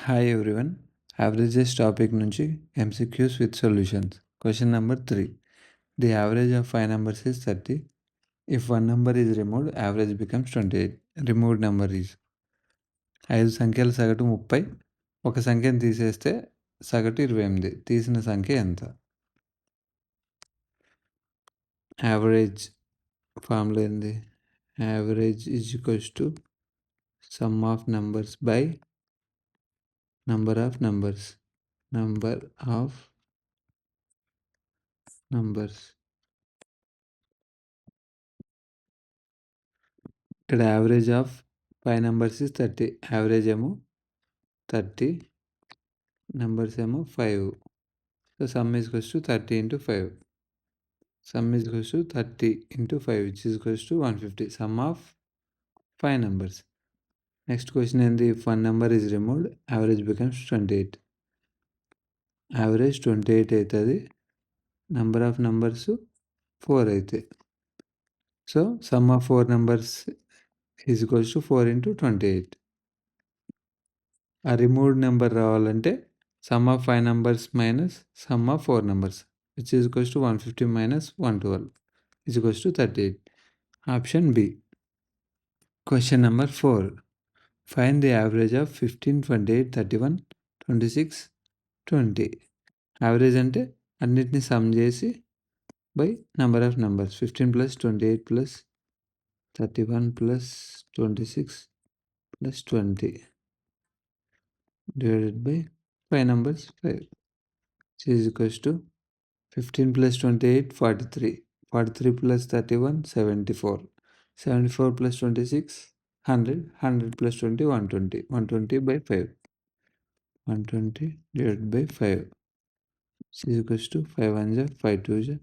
Hi everyone. Averages topic నుంచి MCQs with solutions. Question number 3. The average of 5 numbers is 30. If one number is removed, average becomes 28. Removed number is 5 సంఖ్యల సగటు 30. ఒక సంఖ్యను తీసేస్తే సగటు 28. తీసిన సంఖ్య ఎంత? యావరేజ్ ఫార్ములా ఏంది? Average is equals to sum of numbers by number of numbers. Number of numbers. ఇక్కడ average of 5 numbers is 30. Average ఏమో 30, నెంబర్స్ ఏమో 5. So sum is equals to 30 into 5. Sum is equals to 30 into 5 which is equals to 150. Sum of 5 numbers. Next question ఏంది? If one number is removed, average becomes 28. Average 28 అవుతుంది. Number of numbers 4 అవుతాయి. So some of 4 numbers is equals to 4 into 28. ఆ removed number రావాలంటే some of 5 numbers minus sum of 4 numbers which is equals to 150 minus 112 is equals to 38. Option B. Question number 4. Find the average of 15, 28, 31, 26, 20. Average అంటే అన్నిటిని some చేసి by number of numbers. 15 plus 28 plus 31 plus 26 plus 20 divided by 5 numbers 5 which is equals to 15 plus 28 43, 43 plus 31 74, 74 plus 26 100, 100 plus 20 120, 120 by 5, 120 divided by 5 which is equals to 5 1 ja, 5 2 ja,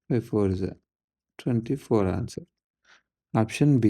5 4 ja, 24 answer. Option B.